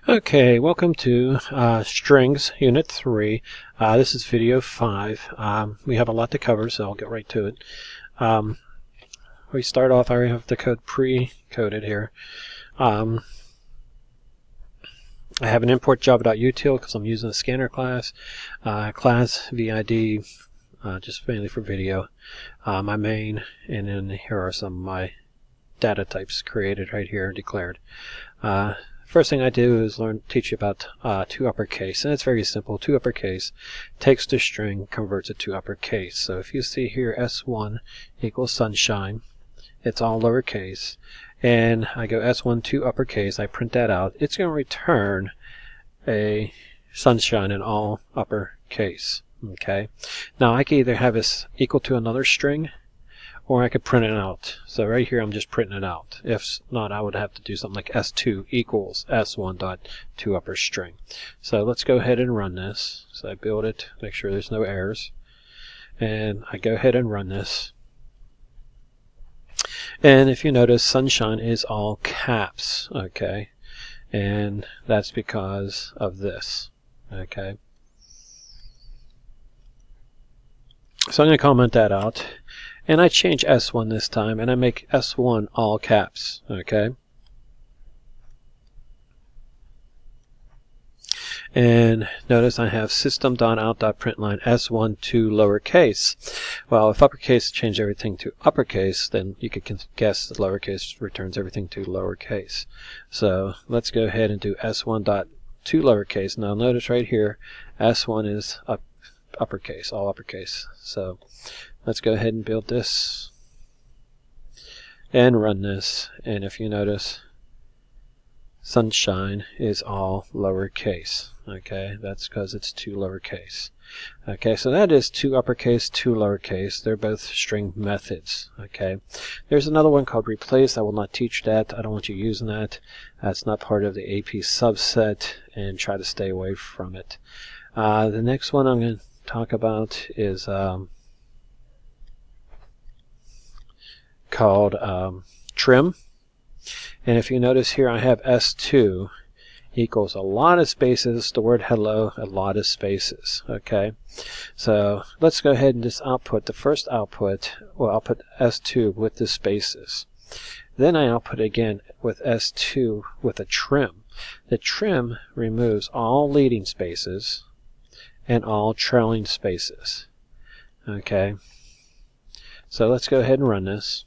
Okay, welcome to Strings Unit 3. This is video 5. We have a lot to cover, so I'll get right to it. We start off, I already have the code pre-coded here. I have an import java.util because I'm using a scanner class. Class VID, just mainly for video. My main, and then here are some of my data types created right here, declared. First thing I do is teach you about to uppercase, and it's very simple. To uppercase takes the string, converts it to uppercase. So if you see here S1 equals sunshine, it's all lowercase, and I go S1 to uppercase, I print that out, it's going to return a sunshine in all uppercase. Okay. Now I can either have this equal to another string, or I could print it out. So right here I'm just printing it out. If not, I would have to do something like S2 equals S1 dot to upper string. So let's go ahead and run this. So I build it, make sure there's no errors, and I go ahead and run this. And if you notice, sunshine is all caps, okay, and that's because of this, okay. So I'm going to comment that out. And I change S1 this time, and I make S1 all caps, okay? And notice I have system.out.println S1 to lowercase. Well, if uppercase changed everything to uppercase, then you could guess that lowercase returns everything to lowercase. So let's go ahead and do S1 dot to lowercase. Now notice right here, S1 is uppercase, all uppercase. So let's go ahead and build this and run this, and if you notice, sunshine is all lowercase. Okay, that's because it's to lowercase. Okay, so that is to uppercase, to lowercase. They're both string methods. Okay, there's another one called replace. I will not teach that. I don't want you using that. That's not part of the AP subset, and try to stay away from it. The next one I'm going to talk about is called trim. And if you notice here, I have S2 equals a lot of spaces, the word hello, a lot of spaces. Okay, so let's go ahead and just output the first output. Well, I'll put S2 with the spaces. Then I output again with S2 with a trim. The trim removes all leading spaces and all trailing spaces. Okay, so let's go ahead and run this.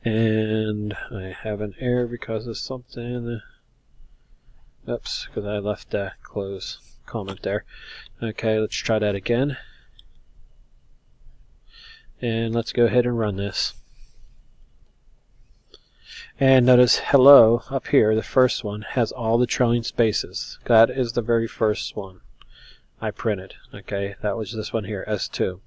And I have an error because of something. Oops, because I left that close comment there. Okay, let's try that again. And let's go ahead and run this. And notice hello up here, the first one, has all the trailing spaces. That is the very first one I printed. Okay, that was this one here, S2.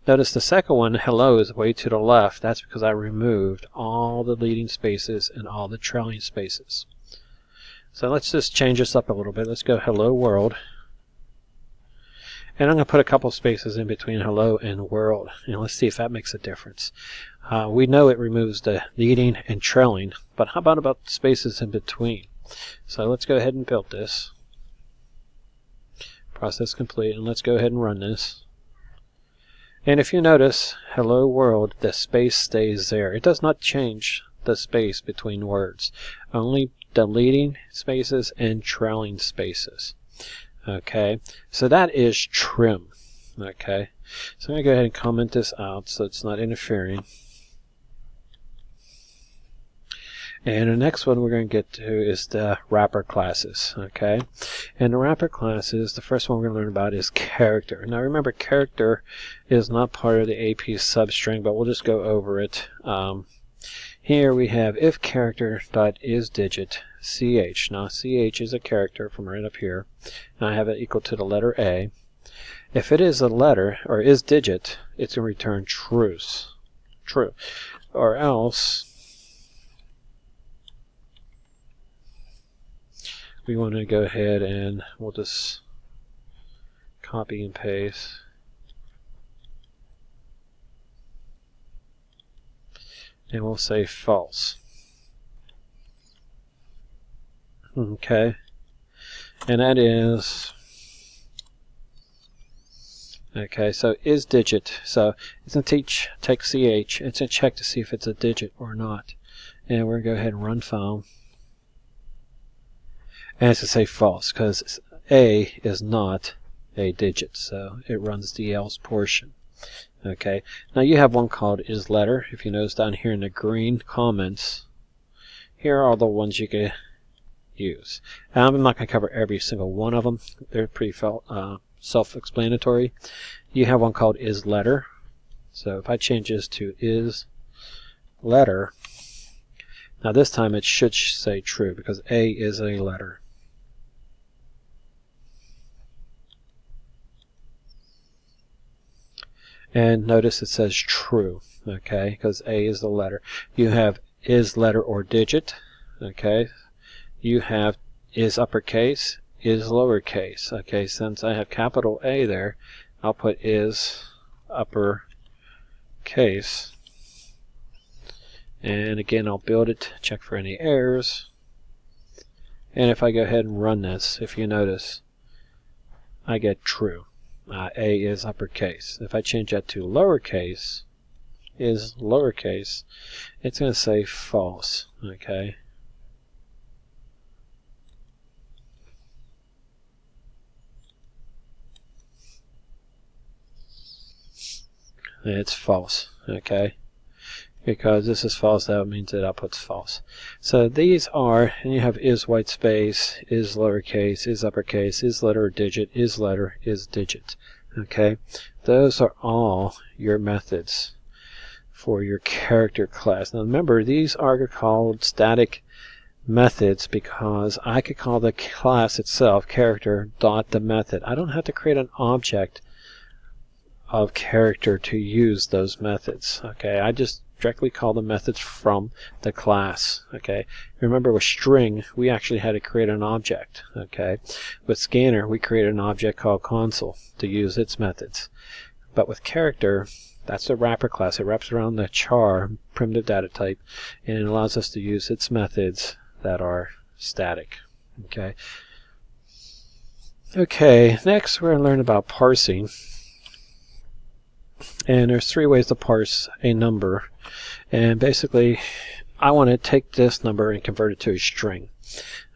Notice the second one, hello, is way to the left. That's because I removed all the leading spaces and all the trailing spaces. So let's just change this up a little bit. Let's go hello world. And I'm going to put a couple spaces in between hello and world. And let's see if that makes a difference. We know it removes the leading and trailing, but how about spaces in between? So let's go ahead and build this. Process complete, and let's go ahead and run this. And if you notice, hello world, the space stays there. It does not change the space between words. Only the leading spaces and trailing spaces. Okay, so that is trim. Okay, so I'm going to go ahead and comment this out so it's not interfering. And the next one we're going to get to is the wrapper classes. Okay, and the wrapper classes, the first one we're going to learn about is character. Now remember, character is not part of the AP substring, but we'll just go over it. Here we have if character dot is digit ch. Now ch is a character from right up here, and I have it equal to the letter A. If it is a letter or is digit, it's going to return true, or else we want to go ahead and we'll just copy and paste. And we'll say false. Okay, and that is, okay, so is digit. So it's going to take ch, it's going to check to see if it's a digit or not. And we're going to go ahead and run file. And it's going to say false because A is not a digit, so it runs the else portion. Okay, now you have one called isLetter. If you notice down here in the green comments, here are the ones you can use. I'm not going to cover every single one of them. They're pretty self-explanatory. You have one called isLetter. So if I change this to isLetter, now this time it should say true because A is a letter. And notice it says true, okay, because A is the letter. You have is letter or digit, okay. You have is uppercase, is lowercase, okay. Since I have capital A there, I'll put is uppercase. And again, I'll build it, check for any errors. And if I go ahead and run this, if you notice, I get true. A is uppercase. If I change that to lowercase, is lowercase, it's going to say false, okay? It's false, okay? Because this is false, that means that output's false. So these are, and you have is white space, is lowercase, is uppercase, is letter or digit, is letter, is digit. Okay, those are all your methods for your character class. Now remember, these are called static methods because I could call the class itself character dot the method. I don't have to create an object of character to use those methods. Okay, I just directly call the methods from the class. Okay, remember with string we actually had to create an object. Okay, with scanner we created an object called console to use its methods. But with character, that's the wrapper class. It wraps around the char primitive data type and it allows us to use its methods that are static. Okay. Okay, next we're going to learn about parsing. And there's three ways to parse a number. And basically, I want to take this number and convert it to a string.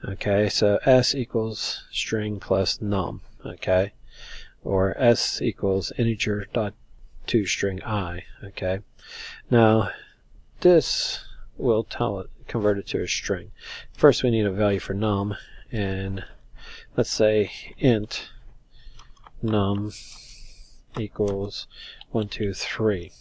Okay, so s equals string plus num. Okay, or s equals integer dot toString I. Okay, now this will tell it convert it to a string. First, we need a value for num, and let's say int num equals 1, 2, 3.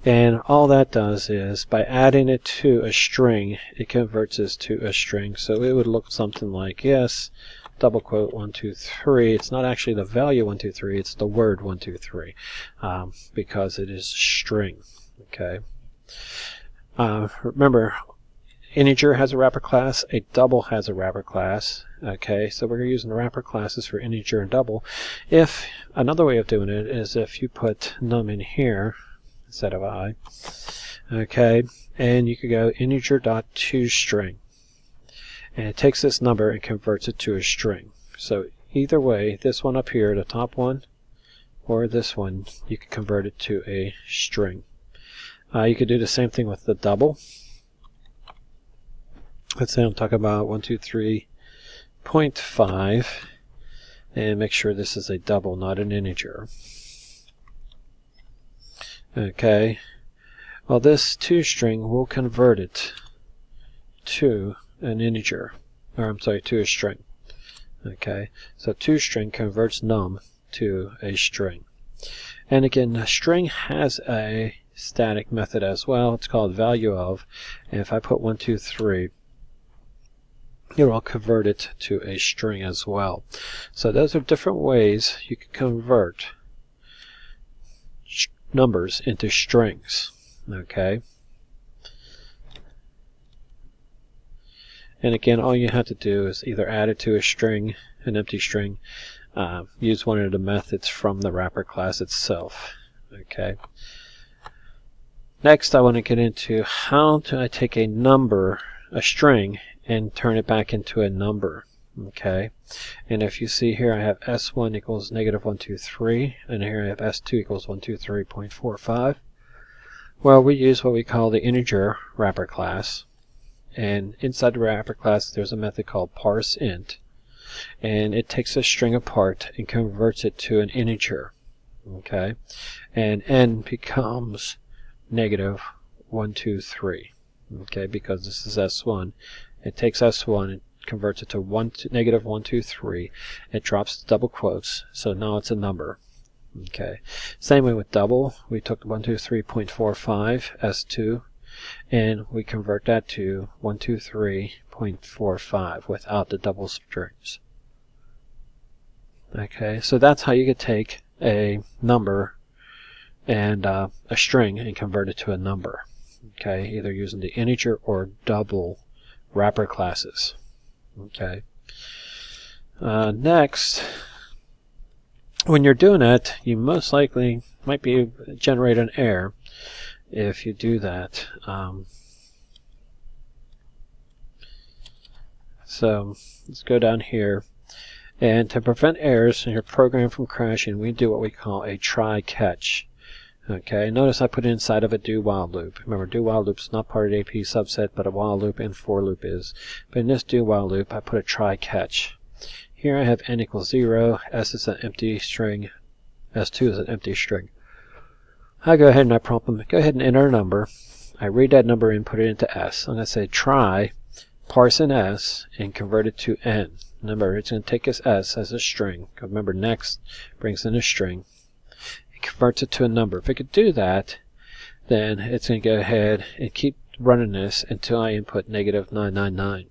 And all that does is by adding it to a string, it converts this to a string. So it would look something like, yes, double quote 1, 2, 3. It's not actually the value 1, 2, 3, it's the word 1, 2, 3, because it is string. Okay. Remember, integer has a wrapper class, a double has a wrapper class. Okay, so we're using the wrapper classes for integer and double. If another way of doing it is if you put num in here instead of I, okay, and you could go integer dot toString, and it takes this number and converts it to a string. So either way, this one up here, the top one, or this one, you can convert it to a string. You could do the same thing with the double. Let's say I'm talking about 1, 2, 3.5, and make sure this is a double, not an integer. Okay, well, this toString will convert it to an integer, or I'm sorry, to a string. Okay, so toString converts num to a string. And again, a string has a static method as well. It's called value of, and if I put 1, 2, 3, it will convert it to a string as well. So those are different ways you can convert numbers into strings. Okay. And again, all you have to do is either add it to a string, an empty string, use one of the methods from the wrapper class itself. Okay. Next, I want to get into how do I take a number, a string, and turn it back into a number. Okay, and if you see here, I have S1 equals -123, and here I have S2 equals 123.45. Well, we use what we call the integer wrapper class, and inside the wrapper class there's a method called parseInt, and it takes a string apart and converts it to an integer. Okay, and n becomes -123. Okay, because this is S1, it takes S1 and converts it to -123. It drops the double quotes, so now it's a number. Okay, same way with double. We took 123.45 S2 and we convert that to 123.45 without the double strings. Okay, so that's how you could take a number and a string and convert it to a number. Okay, either using the integer or double wrapper classes. Okay. Next, when you're doing it, you most likely might be generate an error if you do that. So let's go down here, and to prevent errors in your program from crashing, we do what we call a try-catch. Okay, notice I put inside of a do-while loop. Remember, do-while loop is not part of the AP subset, but a while loop and for loop is. But in this do-while loop, I put a try-catch. Here I have n equals 0, s is an empty string, s2 is an empty string. I go ahead and I prompt them, go ahead and enter a number. I read that number and put it into s. I'm going to say try, parse in s, and convert it to n. Remember, it's going to take s as a string. Remember, next brings in a string. Converts it to a number. If it could do that, then it's going to go ahead and keep running this until I input -999.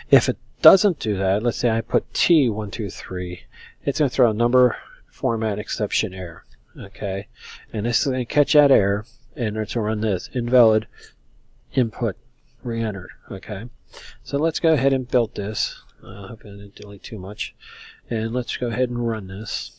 If it doesn't do that, let's say I put T123, it's going to throw a number format exception error. Okay, and this is going to catch that error, and it's going to run this invalid input re-entered. Okay, so let's go ahead and build this. I hope I didn't delete too much, and let's go ahead and run this.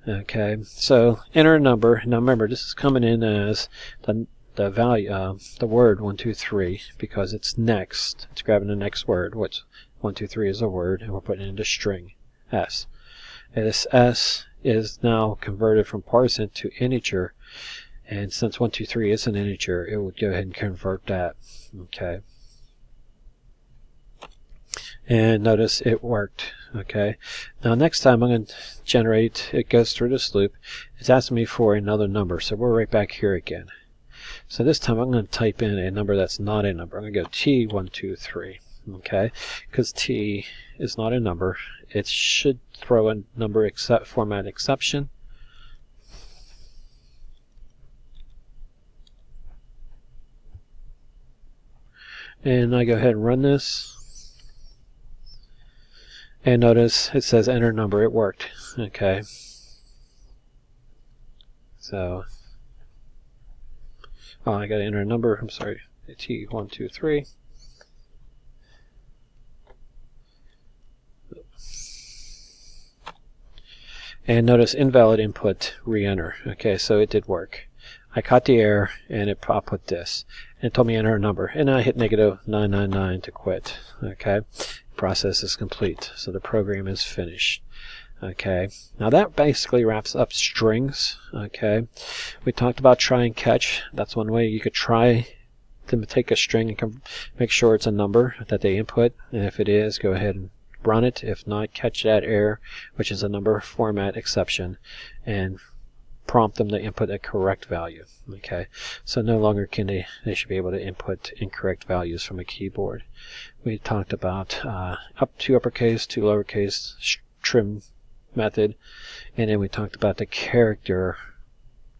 Okay, so enter a number. Now remember, this is coming in as the value, the word 123, because it's next. It's grabbing the next word, which 123 is a word, and we're putting it into string s. And this s is now converted from parseInt to integer, and since 123 is an integer, it would go ahead and convert that. Okay. And notice it worked. Okay, now next time I'm going to generate, it goes through this loop, it's asking me for another number, so we're right back here again. So this time I'm going to type in a number that's not a number. I'm going to go T123, okay, because T is not a number. It should throw a number format exception. And I go ahead and run this. And notice it says enter number. It worked. Okay. So, I got to enter a number. I'm sorry. T123. And notice invalid input re-enter. Okay, so it did work. I caught the error and it put this. And it told me enter a number. And I hit -999 to quit. Okay. Process is complete, so the program is finished. Okay, now that basically wraps up strings. Okay, we talked about try and catch. That's one way you could try to take a string and make sure it's a number that they input, and if it is, go ahead and run it. If not, catch that error, which is a number format exception, and prompt them to input a correct value. Okay, so no longer can they should be able to input incorrect values from a keyboard. We talked about two uppercase, two lowercase trim method, and then we talked about the character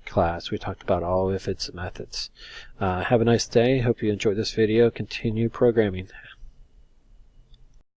class. We talked about all of its methods. Have a nice day. Hope you enjoyed this video. Continue programming.